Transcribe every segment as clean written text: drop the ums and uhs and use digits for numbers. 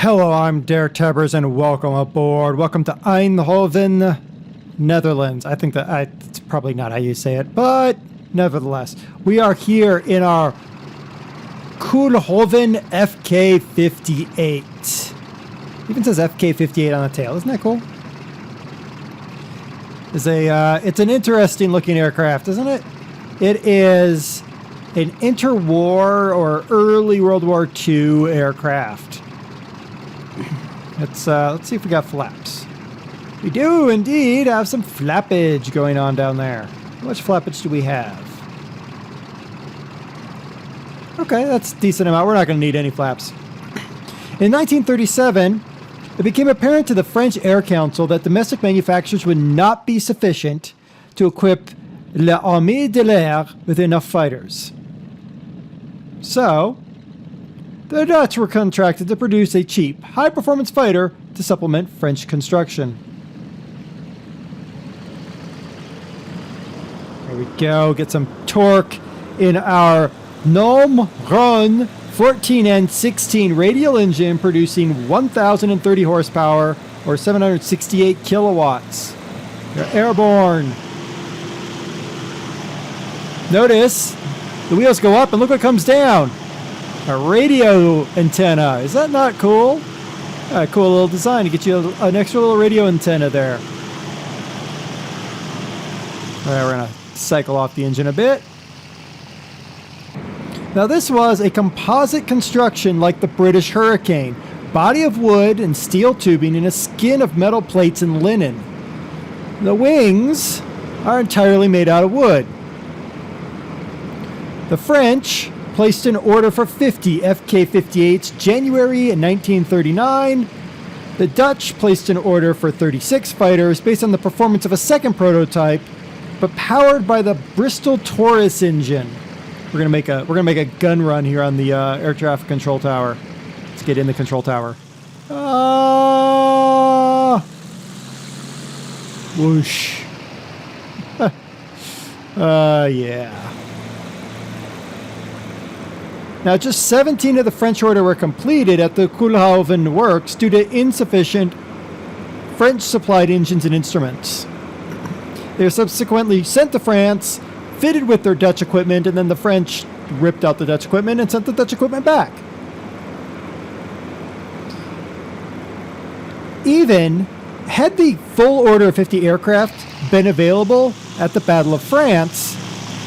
Hello, I'm DerTebbers and welcome aboard. Welcome to Eindhoven, Netherlands. I think that it's probably not how you say it, but nevertheless, we are here in our Koolhoven FK.58. Even says FK.58 on the tail. Isn't that cool? It's an interesting looking aircraft, isn't it? It is an interwar or early World War II aircraft. Let's see if we got flaps. We do indeed have some flappage going on down there. How much flappage do we have? Okay, that's a decent amount. We're not going to need any flaps. In 1937, it became apparent to the French Air Council that domestic manufacturers would not be sufficient to equip l'Armée de l'Air with enough fighters. So, the Dutch were contracted to produce a cheap, high-performance fighter to supplement French construction. There we go. Get some torque in our Gnome Run 14N16 radial engine producing 1,030 horsepower or 768 kilowatts. You're airborne. Notice the wheels go up and look what comes down. A radio antenna. Is that not cool? Cool little design to get you an extra little radio antenna there. All right, we're going to cycle off the engine a bit. Now this was a composite construction like the British Hurricane. Body of wood and steel tubing and a skin of metal plates and linen. The wings are entirely made out of wood. The French placed an order for 50 FK.58s January 1939. The Dutch placed an order for 36 fighters based on the performance of a second prototype, but powered by the Bristol Taurus engine. We're gonna make a gun run here on the air traffic control tower. Let's get in the control tower. Whoosh. Yeah. Now, just 17 of the French order were completed at the Koolhoven works due to insufficient French-supplied engines and instruments. They were subsequently sent to France, fitted with their Dutch equipment, and then the French ripped out the Dutch equipment and sent the Dutch equipment back. Even had the full order of 50 aircraft been available at the Battle of France,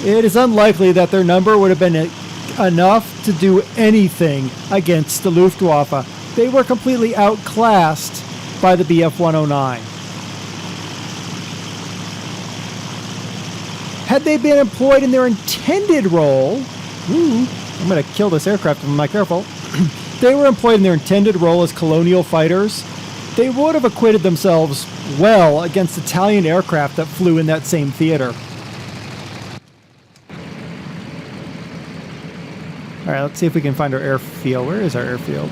it is unlikely that their number would have been enough to do anything against the Luftwaffe. They were completely outclassed by the Bf-109. Had they been employed in their intended role, I'm going to kill this aircraft if I'm not careful. They were employed in their intended role as colonial fighters. They would have acquitted themselves well against Italian aircraft that flew in that same theater. All right, let's see if we can find our airfield. Where is our airfield?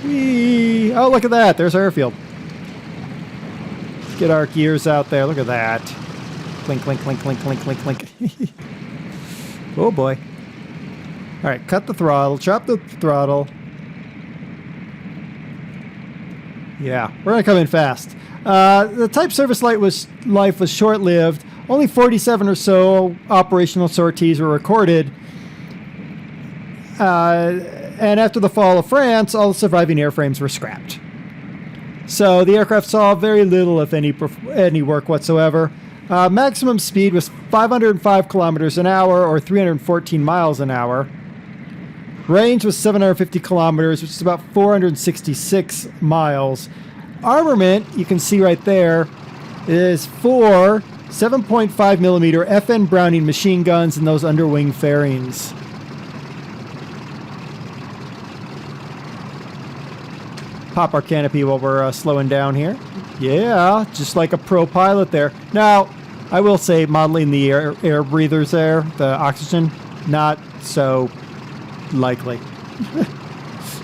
Whee! Oh, look at that. There's our airfield. Let's get our gears out there. Look at that. Clink, clink, clink, clink, clink, clink, clink. Oh, boy. All right, cut the throttle. Chop the throttle. Yeah, we're going to come in fast. The type service life was short-lived. Only 47 or so operational sorties were recorded. And after the fall of France, all the surviving airframes were scrapped. So the aircraft saw very little, if any work whatsoever. Maximum speed was 505 kilometers an hour or 314 miles an hour. Range was 750 kilometers, which is about 466 miles. Armament, you can see right there, is 4 7.5 millimeter FN Browning machine guns and those underwing fairings. Pop our canopy while we're slowing down here. Yeah, just like a pro pilot there. Now, I will say modeling the air breathers there, the oxygen, not so likely.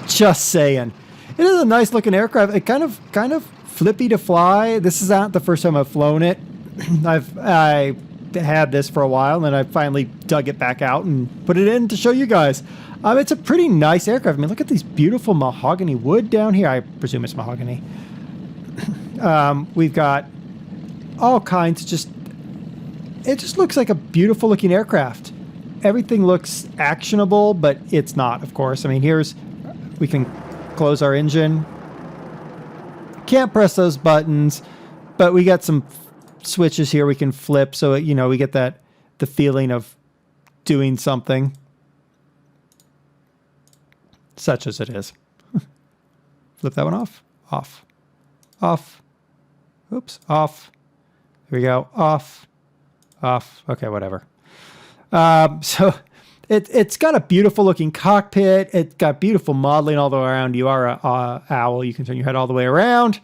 Just saying. It is a nice looking aircraft. It kind of flippy to fly. This is not the first time I've flown it. I had this for a while, and then I finally dug it back out and put it in to show you guys. It's a pretty nice aircraft. I mean, look at these beautiful mahogany wood down here. I presume it's mahogany. We've got all kinds. It just looks like a beautiful looking aircraft. Everything looks actionable, but it's not, of course. I mean, we can close our engine. Can't press those buttons, but we got some switches here we can flip, so we get the feeling of doing something, such as it is. Flip that one off. Oops, off. Here we go. Off. Okay, whatever. So it's got a beautiful looking cockpit. It's got beautiful modeling all the way around. You are a owl. You can turn your head all the way around.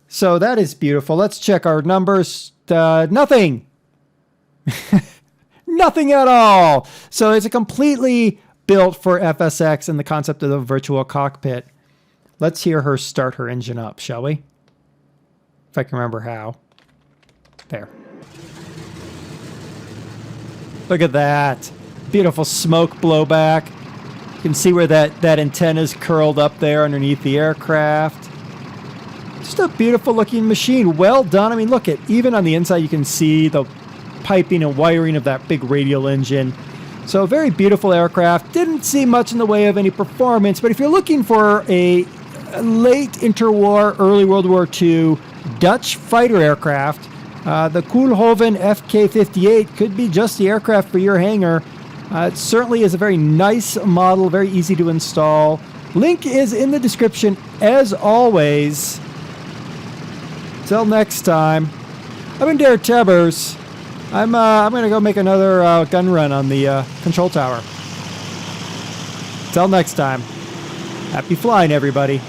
So that is beautiful. Let's check our numbers. Nothing. Nothing at all. So it's a completely built for FSX and the concept of the virtual cockpit. Let's hear her start her engine up, shall we? If I can remember how. There. Look at that. Beautiful smoke blowback. You can see where that antenna is curled up there underneath the aircraft. Just a beautiful looking machine. Well done. I mean, look even on the inside you can see the piping and wiring of that big radial engine. So a very beautiful aircraft. Didn't see much in the way of any performance, but if you're looking for a late interwar, early World War II Dutch fighter aircraft, the Koolhoven FK.58 could be just the aircraft for your hangar. It certainly is a very nice model, very easy to install. Link is in the description as always. Till next time, I've been DerTebbers. I'm going to go make another gun run on the control tower. Till next time, happy flying, everybody.